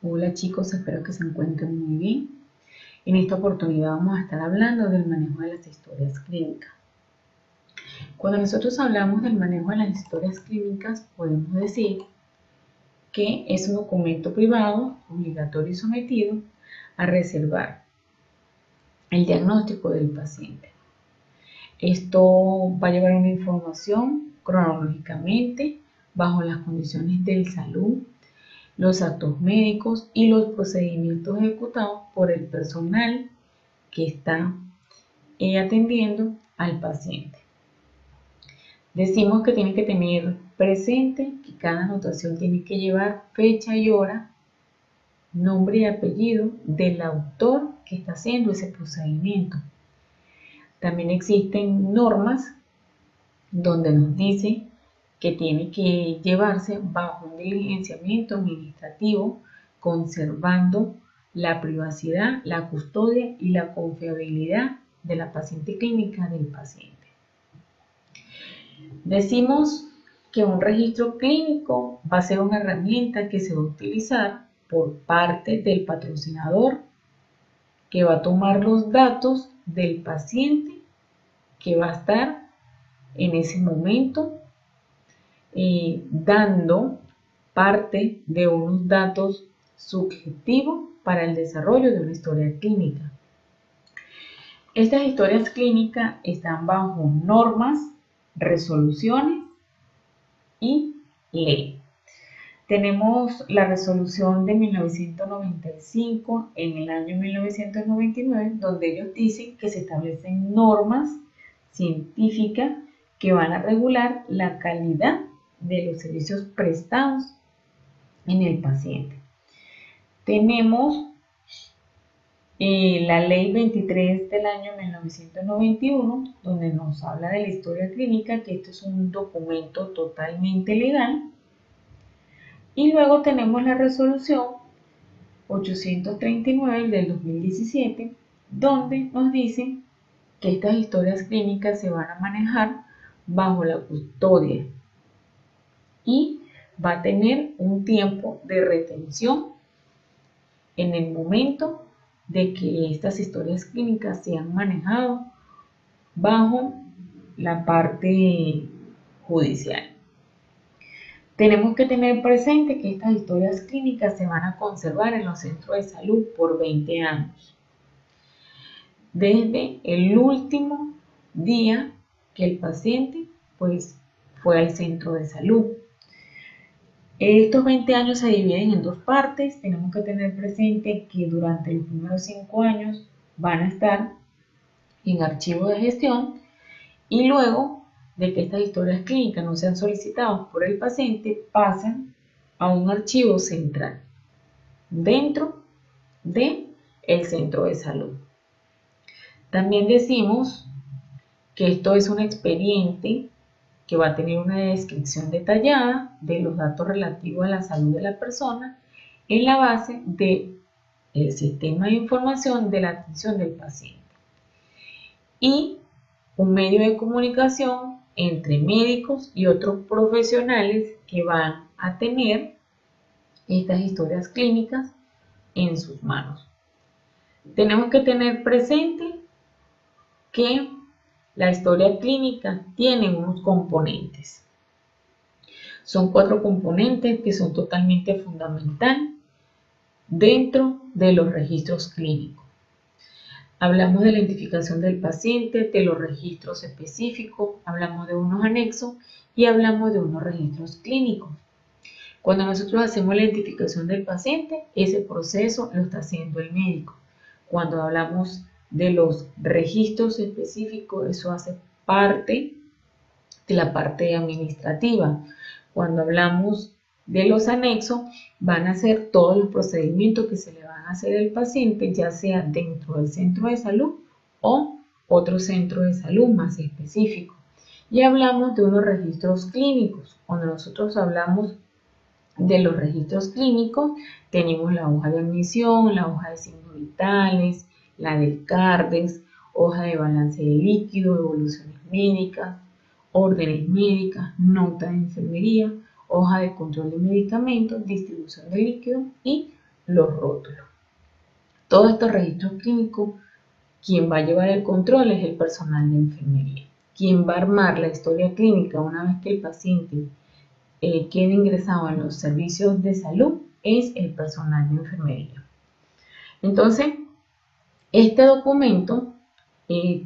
Hola chicos, espero que se encuentren muy bien. En esta oportunidad vamos a estar hablando del manejo de las historias clínicas. Cuando nosotros hablamos del manejo de las historias clínicas, podemos decir que es un documento privado, obligatorio y sometido a reservar el diagnóstico del paciente. Esto va a llevar una información cronológicamente bajo las condiciones de salud, los actos médicos y los procedimientos ejecutados por el personal que está atendiendo al paciente. Decimos que tiene que tener presente que cada anotación tiene que llevar fecha y hora, nombre y apellido del autor que está haciendo ese procedimiento. También existen normas donde nos dice que tiene que llevarse bajo un diligenciamiento administrativo, conservando la privacidad, la custodia y la confiabilidad de la paciente clínica del paciente. Decimos que un registro clínico va a ser una herramienta que se va a utilizar por parte del patrocinador, que va a tomar los datos del paciente que va a estar en ese momento dando parte de unos datos subjetivos para el desarrollo de una historia clínica. Estas historias clínicas están bajo normas, resoluciones y ley. Tenemos la resolución de 1995 en el año 1999, donde ellos dicen que se establecen normas científicas que van a regular la calidad de los servicios prestados en el paciente. Tenemos la ley 23 del año 1991, donde nos habla de la historia clínica, que esto es un documento totalmente legal. Y luego tenemos la resolución 839 del 2017, donde nos dicen que estas historias clínicas se van a manejar bajo la custodia y va a tener un tiempo de retención en el momento de que estas historias clínicas se han manejado bajo la parte judicial. Tenemos que tener presente que estas historias clínicas se van a conservar en los centros de salud por 20 años. Desde el último día que el paciente fue al centro de salud. Estos 20 años se dividen en dos partes. Tenemos que tener presente que durante los primeros 5 años van a estar en archivo de gestión y luego de que estas historias clínicas no sean solicitadas por el paciente, pasan a un archivo central dentro del centro de salud. También decimos que esto es un expediente que va a tener una descripción detallada de los datos relativos a la salud de la persona en la base del sistema de información de la atención del paciente y un medio de comunicación entre médicos y otros profesionales que van a tener estas historias clínicas en sus manos. Tenemos que tener presente que la historia clínica tiene unos componentes. Son 4 componentes que son totalmente fundamentales dentro de los registros clínicos. Hablamos de la identificación del paciente, de los registros específicos, hablamos de unos anexos y hablamos de unos registros clínicos. Cuando nosotros hacemos la identificación del paciente, ese proceso lo está haciendo el médico. Cuando hablamos de los registros específicos, eso hace parte de la parte administrativa. Cuando hablamos de los anexos, van a ser todos los procedimientos que se le van a hacer al paciente, ya sea dentro del centro de salud o otro centro de salud más específico. Y hablamos de unos registros clínicos. Cuando nosotros hablamos de los registros clínicos, tenemos la hoja de admisión, la hoja de signos vitales, la del CARDES, hoja de balance de líquido, evoluciones médicas, órdenes médicas, nota de enfermería, hoja de control de medicamentos, distribución de líquido y los rótulos. Todos estos registros clínicos, quien va a llevar el control es el personal de enfermería. Quien va a armar la historia clínica una vez que el paciente quede ingresado en los servicios de salud es el personal de enfermería. Entonces, este documento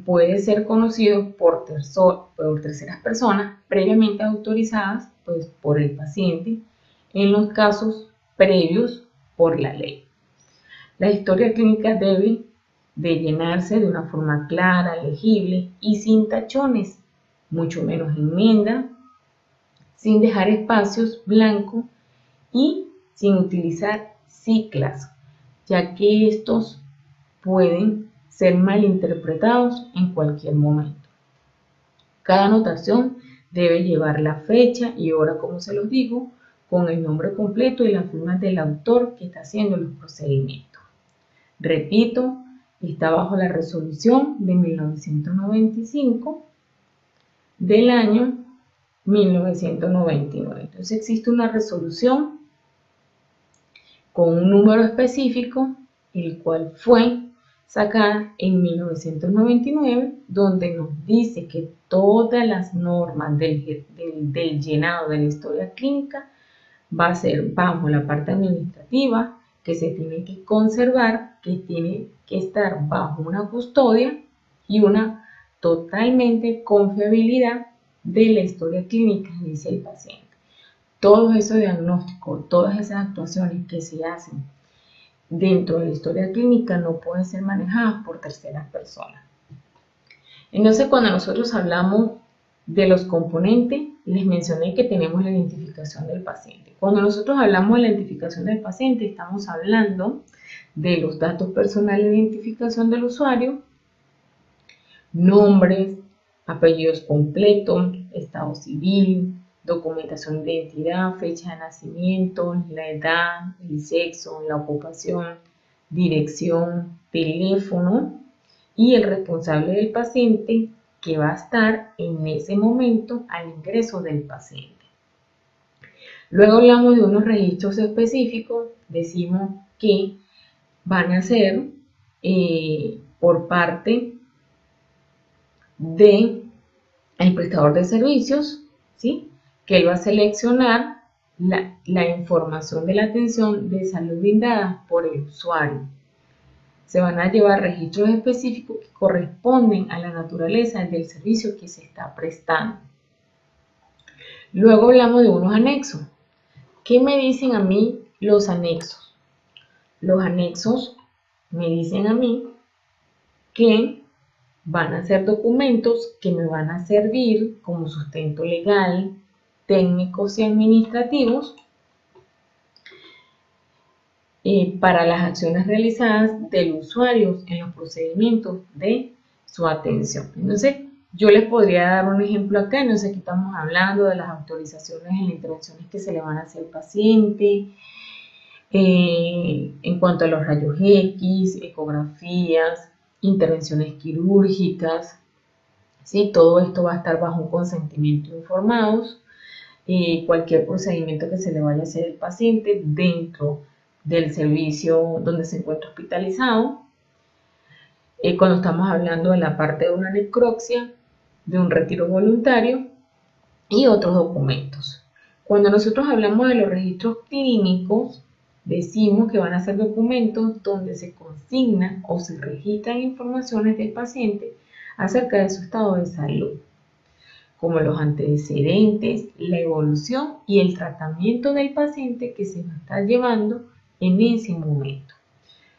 puede ser conocido por terceras personas previamente autorizadas pues, por el paciente en los casos previos por la ley. La historia clínica debe de llenarse de una forma clara, legible y sin tachones, mucho menos enmienda, sin dejar espacios blancos y sin utilizar ciclas, ya que estos pueden ser malinterpretados en cualquier momento. Cada anotación debe llevar la fecha y hora, como se los digo, con el nombre completo y la firma del autor que está haciendo los procedimientos. Repito, está bajo la resolución de 1995 del año 1999. Entonces existe una resolución con un número específico, el cual fue sacada en 1999, donde nos dice que todas las normas del llenado de la historia clínica va a ser bajo la parte administrativa, que se tiene que conservar, que tiene que estar bajo una custodia y una totalmente confiabilidad de la historia clínica, dice el paciente. Todos esos diagnósticos, todas esas actuaciones que se hacen dentro de la historia clínica no pueden ser manejadas por terceras personas. Entonces, cuando nosotros hablamos de los componentes, les mencioné que tenemos la identificación del paciente. Cuando nosotros hablamos de la identificación del paciente, estamos hablando de los datos personales de identificación del usuario, nombres, apellidos completos, estado civil, documentación de identidad, fecha de nacimiento, la edad, el sexo, la ocupación, dirección, teléfono y el responsable del paciente que va a estar en ese momento al ingreso del paciente. Luego hablamos de unos registros específicos, decimos que van a ser por parte del prestador de servicios, ¿sí? Que él va a seleccionar la información de la atención de salud brindada por el usuario. Se van a llevar registros específicos que corresponden a la naturaleza del servicio que se está prestando. Luego hablamos de unos anexos. ¿Qué me dicen a mí los anexos? Los anexos me dicen a mí que van a ser documentos que me van a servir como sustento legal, técnicos y administrativos para las acciones realizadas del usuario en los procedimientos de su atención. Entonces, yo les podría dar un ejemplo acá. Entonces, aquí estamos hablando de las autorizaciones en las intervenciones que se le van a hacer al paciente, en cuanto a los rayos X, ecografías, intervenciones quirúrgicas, ¿sí? Todo esto va a estar bajo un consentimiento informados. Cualquier procedimiento que se le vaya a hacer al paciente dentro del servicio donde se encuentra hospitalizado. Cuando estamos hablando de la parte de una necropsia, de un retiro voluntario y otros documentos. Cuando nosotros hablamos de los registros clínicos, decimos que van a ser documentos donde se consignan o se registran informaciones del paciente acerca de su estado de salud, como los antecedentes, la evolución y el tratamiento del paciente que se va a estar llevando en ese momento.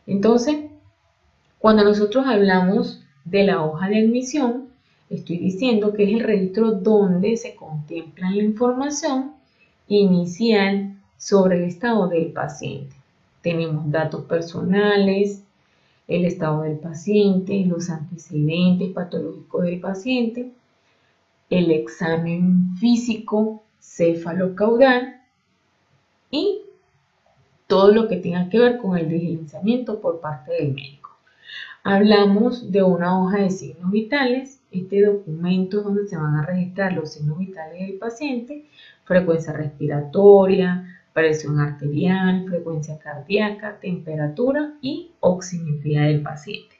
Entonces, cuando nosotros hablamos de la hoja de admisión, estoy diciendo que es el registro donde se contempla la información inicial sobre el estado del paciente. Tenemos datos personales, el estado del paciente, los antecedentes patológicos del paciente, el examen físico cefalocaudal y todo lo que tenga que ver con el diligenciamiento por parte del médico. Hablamos de una hoja de signos vitales. Este documento es donde se van a registrar los signos vitales del paciente, frecuencia respiratoria, presión arterial, frecuencia cardíaca, temperatura y oximetría del paciente.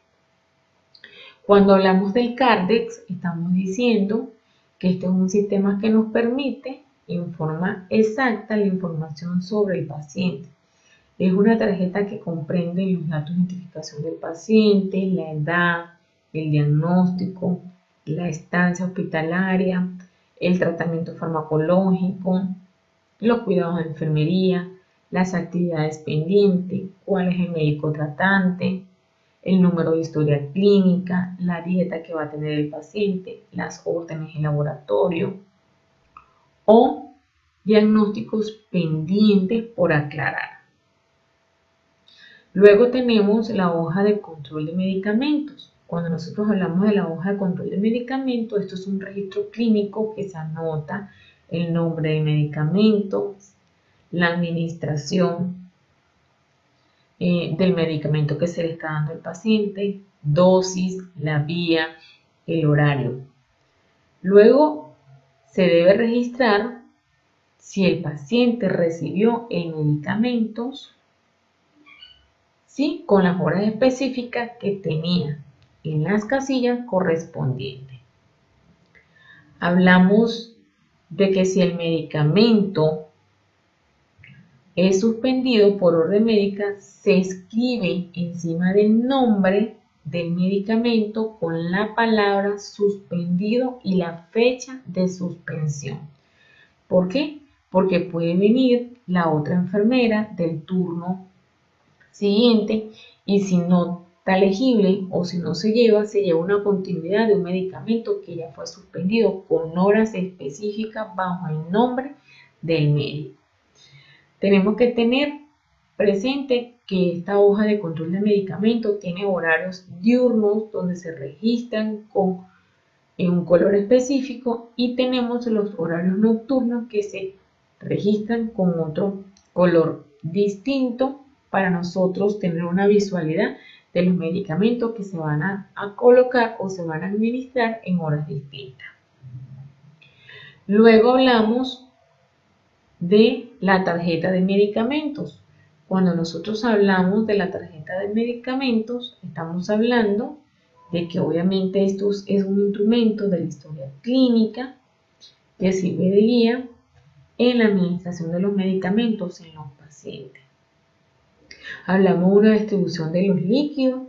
Cuando hablamos del Cardex, estamos diciendo que este es un sistema que nos permite en forma exacta la información sobre el paciente. Es una tarjeta que comprende los datos de identificación del paciente, la edad, el diagnóstico, la estancia hospitalaria, el tratamiento farmacológico, los cuidados de enfermería, las actividades pendientes, cuál es el médico tratante, el número de historia clínica, la dieta que va a tener el paciente, las órdenes de laboratorio o diagnósticos pendientes por aclarar. Luego tenemos la hoja de control de medicamentos. Cuando nosotros hablamos de la hoja de control de medicamentos, esto es un registro clínico que se anota el nombre del medicamento, la administración del medicamento que se le está dando al paciente, dosis, la vía, el horario. Luego se debe registrar si el paciente recibió el medicamento, ¿sí?, con las horas específicas que tenía en las casillas correspondientes. Hablamos de que si el medicamento es suspendido por orden médica, se escribe encima del nombre del medicamento con la palabra suspendido y la fecha de suspensión. ¿Por qué? Porque puede venir la otra enfermera del turno siguiente y si no está legible o si no se lleva una continuidad de un medicamento que ya fue suspendido con horas específicas bajo el nombre del médico. Tenemos que tener presente que esta hoja de control de medicamentos tiene horarios diurnos donde se registran en un color específico y tenemos los horarios nocturnos que se registran con otro color distinto para nosotros tener una visualidad de los medicamentos que se van a colocar o se van a administrar en horas distintas. Luego hablamos de la tarjeta de medicamentos. Cuando nosotros hablamos de la tarjeta de medicamentos, estamos hablando de que obviamente esto es un instrumento de la historia clínica que sirve de guía en la administración de los medicamentos en los pacientes. Hablamos de una distribución de los líquidos.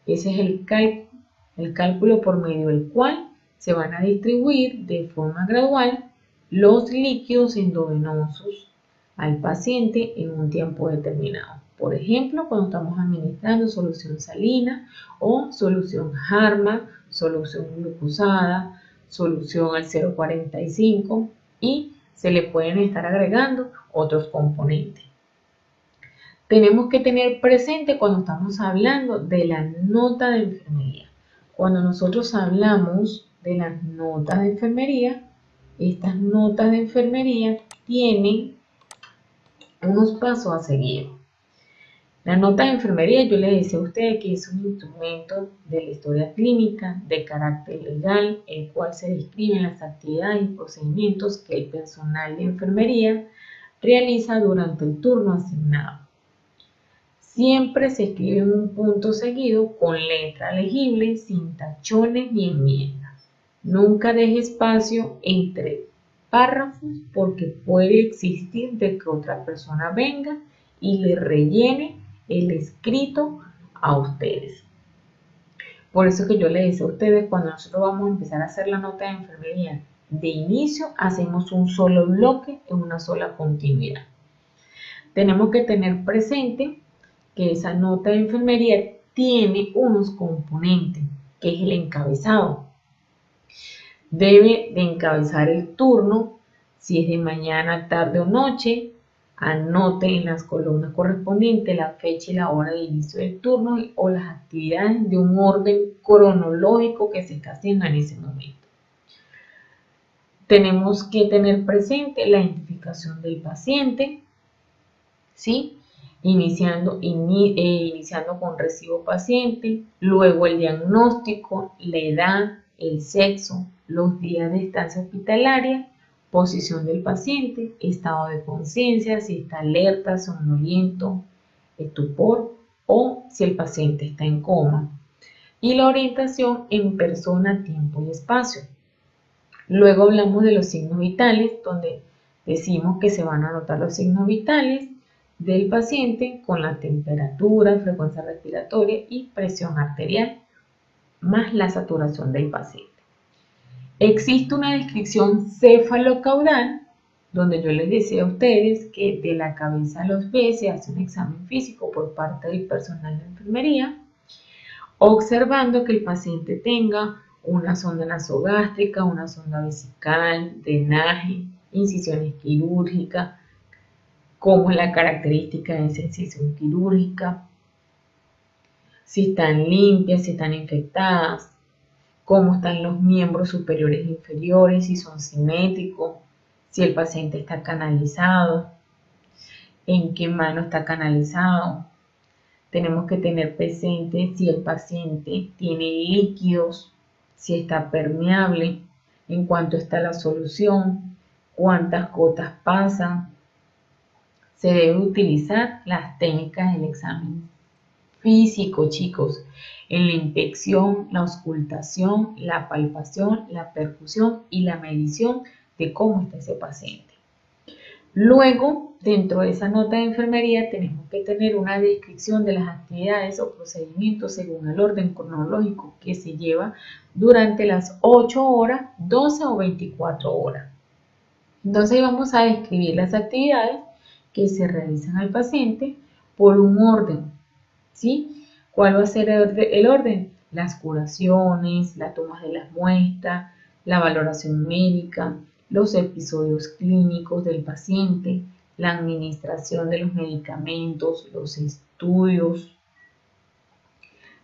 Ese es el cálculo por medio del cual se van a distribuir de forma gradual los líquidos endovenosos al paciente en un tiempo determinado. Por ejemplo, cuando estamos administrando solución salina o solución Harma, solución glucosada, solución al 0,45 y se le pueden estar agregando otros componentes. Tenemos que tener presente cuando estamos hablando de la nota de enfermería. Cuando nosotros hablamos de las notas de enfermería, estas notas de enfermería tienen unos pasos a seguir. La nota de enfermería, yo les decía a ustedes que es un instrumento de la historia clínica de carácter legal, el cual se describen las actividades y procedimientos que el personal de enfermería realiza durante el turno asignado. Siempre se escribe en un punto seguido con letra legible, sin tachones ni enmiendas. Nunca deje espacio entre párrafos porque puede existir de que otra persona venga y le rellene el escrito a ustedes. Por eso que yo les decía a ustedes, cuando nosotros vamos a empezar a hacer la nota de enfermería, de inicio hacemos un solo bloque en una sola continuidad. Tenemos que tener presente que esa nota de enfermería tiene unos componentes, que es el encabezado. Debe de encabezar el turno, si es de mañana, tarde o noche. Anote en las columnas correspondientes la fecha y la hora de inicio del turno o las actividades de un orden cronológico que se está haciendo en ese momento. Tenemos que tener presente la identificación del paciente, ¿sí? Iniciando con recibo paciente, luego el diagnóstico, la edad, el sexo, los días de estancia hospitalaria, posición del paciente, estado de conciencia, si está alerta, somnoliento, estupor o si el paciente está en coma. Y la orientación en persona, tiempo y espacio. Luego hablamos de los signos vitales, donde decimos que se van a anotar los signos vitales del paciente con la temperatura, frecuencia respiratoria y presión arterial, más la saturación del paciente. Existe una descripción cefalocaudal, donde yo les decía a ustedes que de la cabeza a los pies se hace un examen físico por parte del personal de enfermería, observando que el paciente tenga una sonda nasogástrica, una sonda vesical, drenaje, incisiones quirúrgicas, cómo es la característica de esa incisión quirúrgica, si están limpias, si están infectadas, cómo están los miembros superiores e inferiores, si son simétricos, si el paciente está canalizado, en qué mano está canalizado. Tenemos que tener presente si el paciente tiene líquidos, si está permeable, en cuánto está la solución, cuántas gotas pasan. Se debe utilizar las técnicas del examen físico, chicos, en la inspección, la auscultación, la palpación, la percusión y la medición de cómo está ese paciente. Luego, dentro de esa nota de enfermería, tenemos que tener una descripción de las actividades o procedimientos según el orden cronológico que se lleva durante las 8 horas, 12 o 24 horas. Entonces vamos a describir las actividades que se realizan al paciente por un orden, ¿sí? ¿Cuál va a ser el orden? Las curaciones, la toma de las muestras, la valoración médica, los episodios clínicos del paciente, la administración de los medicamentos, los estudios,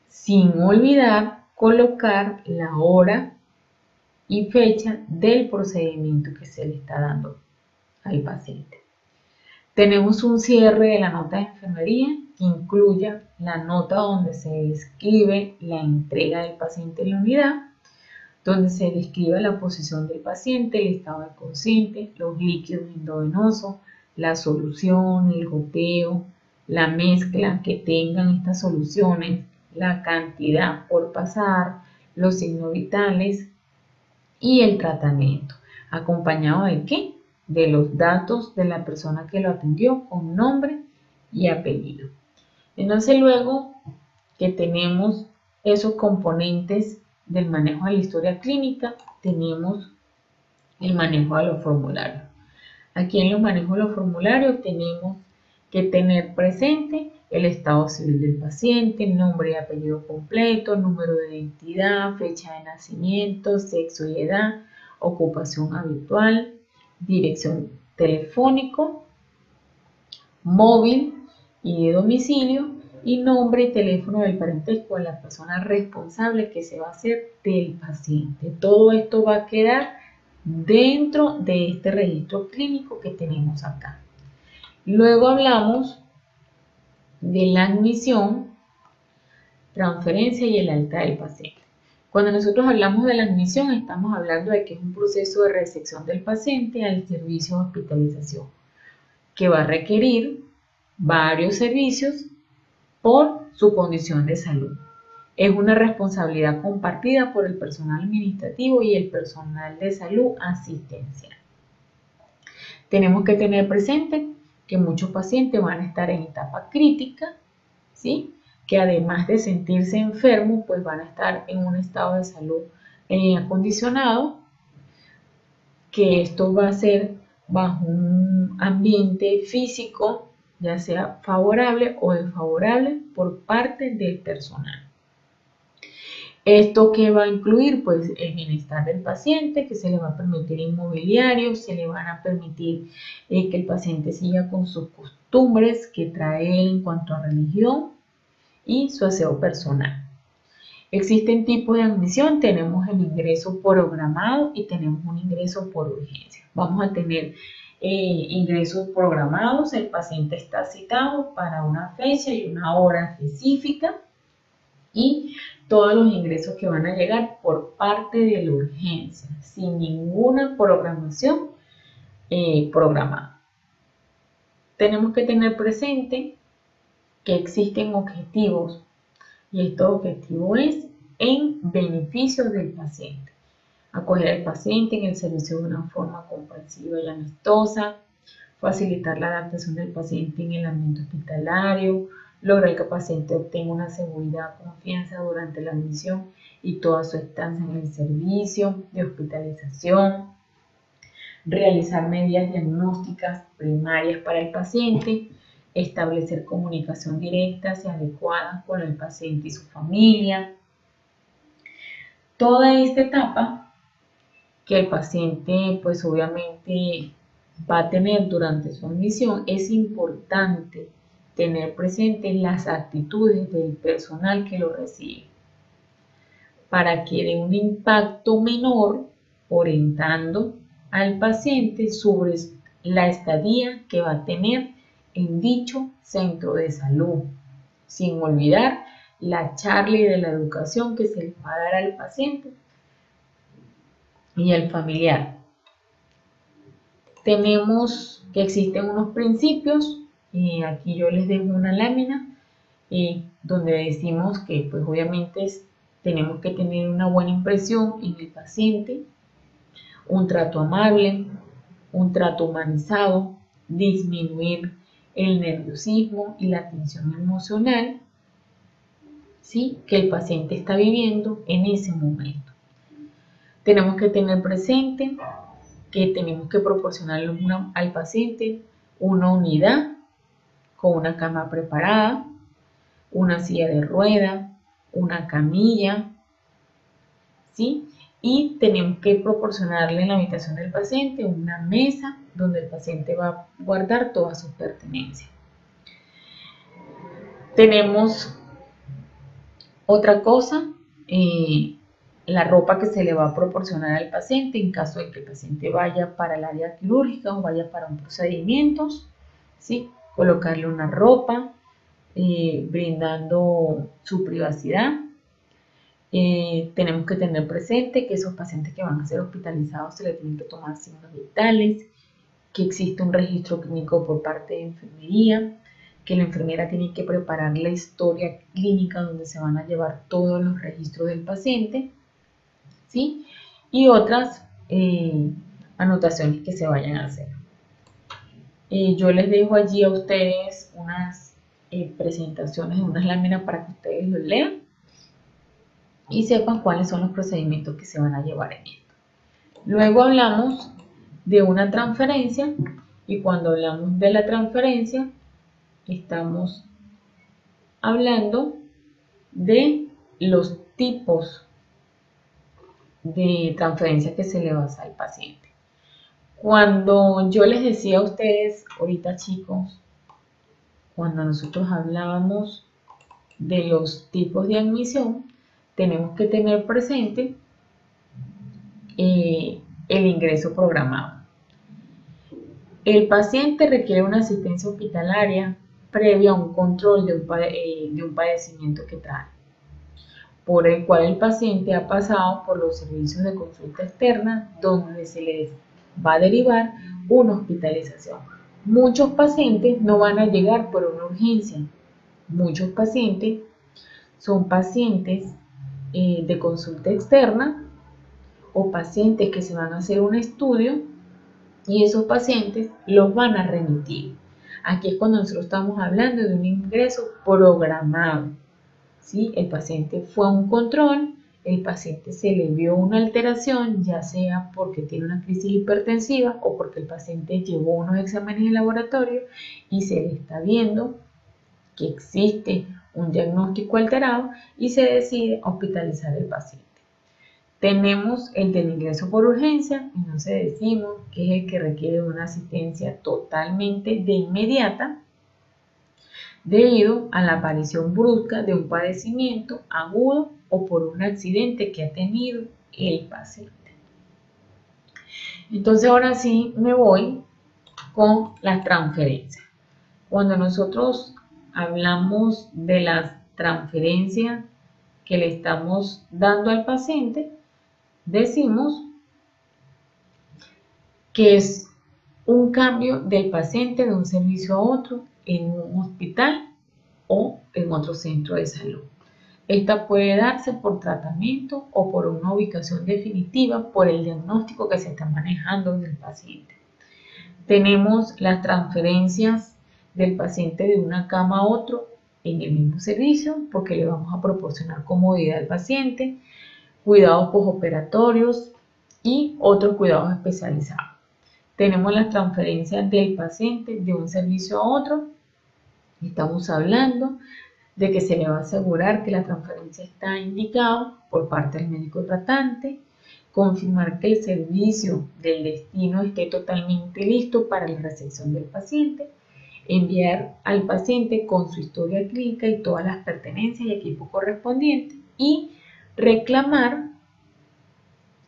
sin olvidar colocar la hora y fecha del procedimiento que se le está dando al paciente. Tenemos un cierre de la nota de enfermería que incluya la nota donde se describe la entrega del paciente en la unidad, donde se describe la posición del paciente, el estado de consciente, los líquidos endovenosos, la solución, el goteo, la mezcla que tengan estas soluciones, la cantidad por pasar, los signos vitales y el tratamiento. ¿Acompañado de qué? De los datos de la persona que lo atendió con nombre y apellido. Entonces luego que tenemos esos componentes del manejo de la historia clínica, tenemos el manejo de los formularios. Aquí en los manejos de los formularios tenemos que tener presente el estado civil del paciente, nombre y apellido completo, número de identidad, fecha de nacimiento, sexo y edad, ocupación habitual, dirección telefónico, móvil y de domicilio, y nombre y teléfono del parentesco de la persona responsable que se va a hacer del paciente. Todo esto va a quedar dentro de este registro clínico que tenemos acá. Luego hablamos de la admisión, transferencia y el alta del paciente. Cuando nosotros hablamos de la admisión, estamos hablando de que es un proceso de recepción del paciente al servicio de hospitalización, que va a requerir varios servicios por su condición de salud. Es una responsabilidad compartida por el personal administrativo y el personal de salud asistencial. Tenemos que tener presente que muchos pacientes van a estar en etapa crítica, ¿sí? Que además de sentirse enfermos, pues van a estar en un estado de salud acondicionado, que esto va a ser bajo un ambiente físico, ya sea favorable o desfavorable por parte del personal. ¿Esto qué va a incluir? Pues el bienestar del paciente, que se le va a permitir inmobiliario, se le van a permitir que el paciente siga con sus costumbres que trae en cuanto a religión y su aseo personal. Existen tipos de admisión, tenemos el ingreso programado y tenemos un ingreso por urgencia. Vamos a tener ingresos programados, el paciente está citado para una fecha y una hora específica, y todos los ingresos que van a llegar por parte de la urgencia, sin ninguna programación programado. Tenemos que tener presente que existen objetivos y estos objetivos es en beneficio del paciente. Acoger al paciente en el servicio de una forma comprensiva y amistosa, facilitar la adaptación del paciente en el ambiente hospitalario, lograr que el paciente obtenga una seguridad, confianza durante la admisión y toda su estancia en el servicio de hospitalización, realizar medidas diagnósticas primarias para el paciente, establecer comunicación directa y adecuada con el paciente y su familia. Toda esta etapa que el paciente pues obviamente va a tener durante su admisión, es importante tener presente las actitudes del personal que lo recibe para que dé un impacto menor orientando al paciente sobre la estadía que va a tener en dicho centro de salud, sin olvidar la charla y de la educación que se le va a dar al paciente y al familiar. Tenemos que existen unos principios, aquí yo les dejo una lámina donde decimos que pues obviamente tenemos que tener una buena impresión en el paciente, un trato amable, un trato humanizado, disminuir el nerviosismo y la tensión emocional, ¿sí?, que el paciente está viviendo en ese momento. Tenemos que tener presente que tenemos que proporcionarle al paciente una unidad con una cama preparada, una silla de rueda, una camilla, ¿sí? Y tenemos que proporcionarle en la habitación del paciente una mesa donde el paciente va a guardar todas sus pertenencias. Tenemos otra cosa, la ropa que se le va a proporcionar al paciente en caso de que el paciente vaya para el área quirúrgica o vaya para un procedimiento, ¿sí? Colocarle una ropa, brindando su privacidad. Tenemos que tener presente que esos pacientes que van a ser hospitalizados se les tienen que tomar signos vitales, que existe un registro clínico por parte de enfermería, que la enfermera tiene que preparar la historia clínica donde se van a llevar todos los registros del paciente, ¿sí? Y otras anotaciones que se vayan a hacer. Yo les dejo allí a ustedes unas presentaciones, unas láminas para que ustedes lo lean y sepan cuáles son los procedimientos que se van a llevar en esto. Luego hablamos de una transferencia y cuando hablamos de la transferencia estamos hablando de los tipos de transferencia que se le va a hacer al paciente. Cuando yo les decía a ustedes ahorita, chicos, cuando nosotros hablábamos de los tipos de admisión, tenemos que tener presente el ingreso programado. El paciente requiere una asistencia hospitalaria previa a un control de un padecimiento que trae, por el cual el paciente ha pasado por los servicios de consulta externa donde se les va a derivar una hospitalización. Muchos pacientes no van a llegar por una urgencia. Muchos pacientes son pacientes de consulta externa o pacientes que se van a hacer un estudio y esos pacientes los van a remitir. Aquí es cuando nosotros estamos hablando de un ingreso programado, ¿sí? El paciente fue a un control, el paciente se le vio una alteración, ya sea porque tiene una crisis hipertensiva o porque el paciente llevó unos exámenes de laboratorio y se le está viendo que existe un diagnóstico alterado y se decide hospitalizar al paciente. Tenemos el del ingreso por urgencia, entonces decimos que es el que requiere una asistencia totalmente de inmediata debido a la aparición brusca de un padecimiento agudo o por un accidente que ha tenido el paciente. Entonces ahora sí me voy con las transferencias. Cuando nosotros hablamos de las transferencias que le estamos dando al paciente, decimos que es un cambio del paciente de un servicio a otro en un hospital o en otro centro de salud. Esta puede darse por tratamiento o por una ubicación definitiva por el diagnóstico que se está manejando del paciente. Tenemos las transferencias del paciente de una cama a otro en el mismo servicio porque le vamos a proporcionar comodidad al paciente, cuidados postoperatorios y otros cuidados especializados. Tenemos las transferencias del paciente de un servicio a otro. Estamos hablando de que se le va a asegurar que la transferencia está indicada por parte del médico tratante, confirmar que el servicio del destino esté totalmente listo para la recepción del paciente, enviar al paciente con su historia clínica y todas las pertenencias y equipo correspondiente y reclamar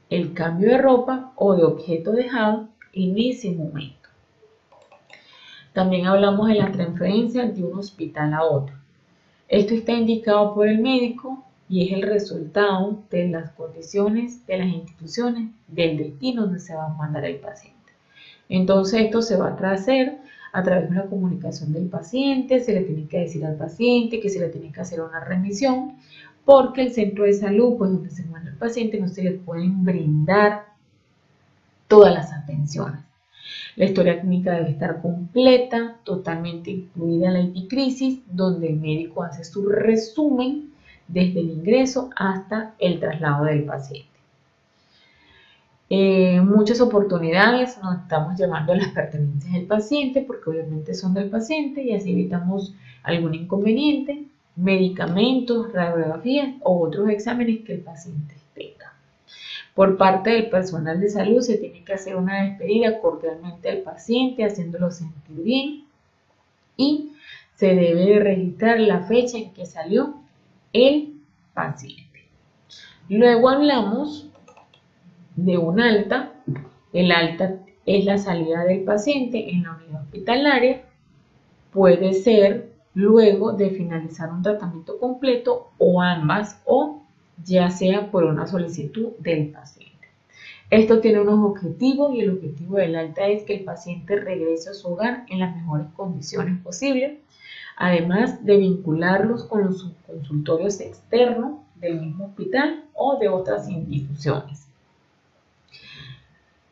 el cambio de ropa o de objeto dejado en ese momento. También hablamos de la transferencia de un hospital a otro. Esto está indicado por el médico y es el resultado de las condiciones de las instituciones del destino donde se va a mandar el paciente. Entonces esto se va a hacer a través de una comunicación del paciente, se le tiene que decir al paciente que se le tiene que hacer una remisión porque el centro de salud, pues donde se manda el paciente, no se le pueden brindar todas las atenciones. La historia clínica debe estar completa, totalmente incluida la epicrisis, donde el médico hace su resumen desde el ingreso hasta el traslado del paciente. Muchas oportunidades nos estamos llevando a las pertenencias del paciente porque obviamente son del paciente y así evitamos algún inconveniente, medicamentos, radiografías o otros exámenes que el paciente tenga. Por parte del personal de salud se tiene que hacer una despedida cordialmente al paciente, haciéndolo sentir bien y se debe registrar la fecha en que salió el paciente. Luego hablamos de un alta. El alta es la salida del paciente en la unidad hospitalaria. Puede ser luego de finalizar un tratamiento completo o ambas o ya sea por una solicitud del paciente. Esto tiene unos objetivos y el objetivo del alta es que el paciente regrese a su hogar en las mejores condiciones posibles, además de vincularlos con los consultorios externos del mismo hospital o de otras instituciones.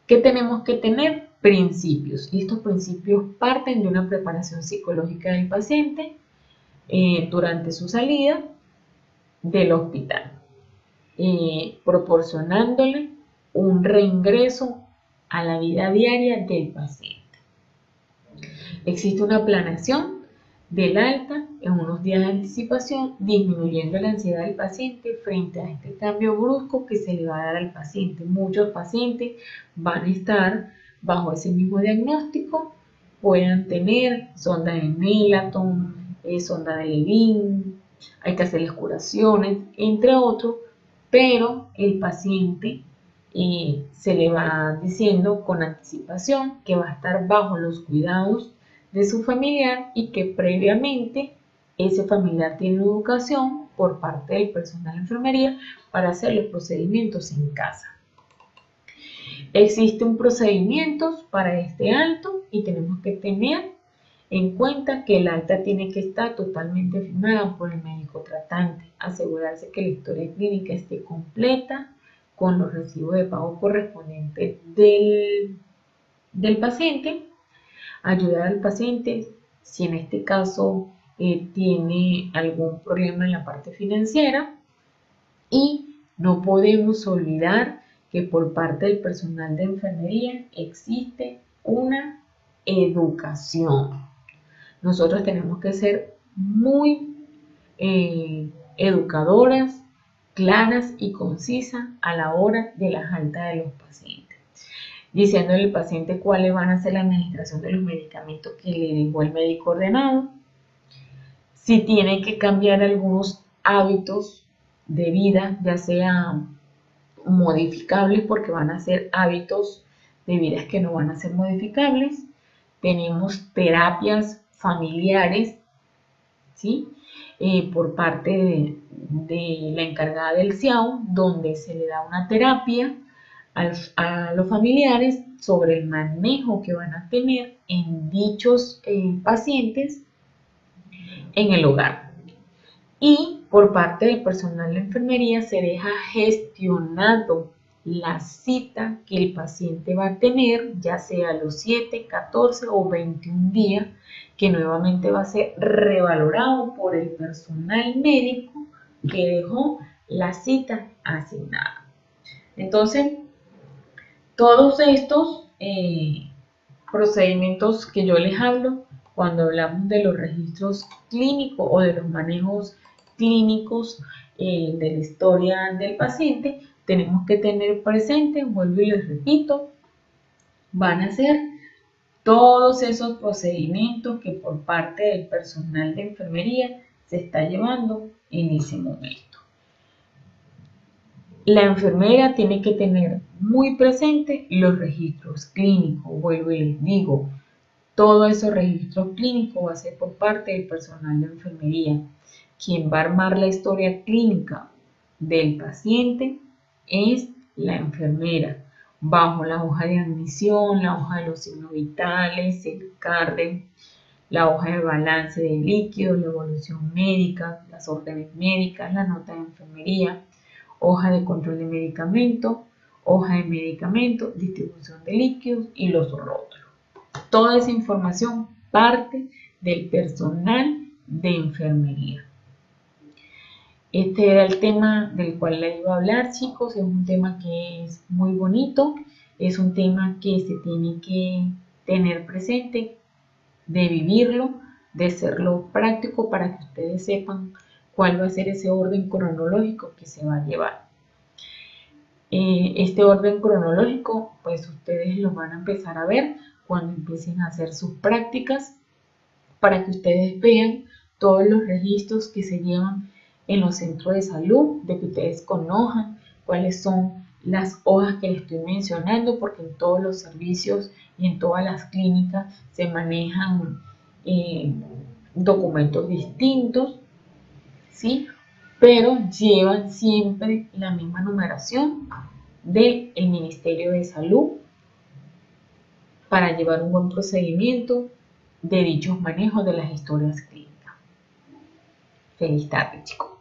¿Qué tenemos que tener? Principios. Y estos principios parten de una preparación psicológica del paciente durante su salida del hospital, proporcionándole un reingreso a la vida diaria del paciente. Existe una planeación del alta en unos días de anticipación, disminuyendo la ansiedad del paciente frente a este cambio brusco que se le va a dar al paciente. Muchos pacientes van a estar bajo ese mismo diagnóstico, puedan tener sonda de Nelaton, sonda de Levin, hay que hacerles curaciones, entre otros, pero el paciente se le va diciendo con anticipación que va a estar bajo los cuidados de su familiar y que previamente ese familiar tiene educación por parte del personal de enfermería para hacer los procedimientos en casa. Existen procedimientos para este alto y tenemos que tener en cuenta que el alta tiene que estar totalmente firmada por el médico tratante, asegurarse que la historia clínica esté completa con los recibos de pago correspondientes del paciente, ayudar al paciente si en este caso tiene algún problema en la parte financiera y no podemos olvidar que por parte del personal de enfermería existe una educación. Nosotros tenemos que ser muy educadoras, claras y concisas a la hora de las altas de los pacientes, diciéndole al paciente cuáles van a ser la administración de los medicamentos que le dejó el médico ordenado, si tiene que cambiar algunos hábitos de vida, ya sea modificables porque van a ser hábitos de vida que no van a ser modificables. Tenemos terapias familiares, ¿sí? Por parte de la encargada del CIAO, donde se le da una terapia a los familiares sobre el manejo que van a tener en dichos pacientes en el hogar. Y por parte del personal de enfermería se deja gestionado la cita que el paciente va a tener, ya sea a los 7, 14 o 21 días, que nuevamente va a ser revalorado por el personal médico que dejó la cita asignada. Entonces, todos estos procedimientos que yo les hablo, cuando hablamos de los registros clínicos o de los manejos clínicos de la historia del paciente, tenemos que tener presente, vuelvo y les repito, van a ser todos esos procedimientos que por parte del personal de enfermería se está llevando en ese momento. La enfermera tiene que tener muy presente los registros clínicos, vuelvo y les digo, todos esos registros clínicos va a ser por parte del personal de enfermería. Quien va a armar la historia clínica del paciente es la enfermera, bajo la hoja de admisión, la hoja de los signos vitales, el CARDE, la hoja de balance de líquidos, la evolución médica, las órdenes médicas, la nota de enfermería, hoja de control de medicamento, hoja de medicamento, distribución de líquidos y los rótulos. Toda esa información parte del personal de enfermería. Este era el tema del cual les iba a hablar, chicos. Es un tema que es muy bonito, es un tema que se tiene que tener presente, de vivirlo, de hacerlo práctico para que ustedes sepan cuál va a ser ese orden cronológico que se va a llevar. Este orden cronológico, pues ustedes lo van a empezar a ver cuando empiecen a hacer sus prácticas, para que ustedes vean todos los registros que se llevan en los centros de salud, de que ustedes conozcan cuáles son las hojas que les estoy mencionando, porque en todos los servicios y en todas las clínicas se manejan documentos distintos, ¿sí? Pero llevan siempre la misma numeración del Ministerio de Salud para llevar un buen procedimiento de dichos manejos de las historias clínicas. Feliz tarde, chicos.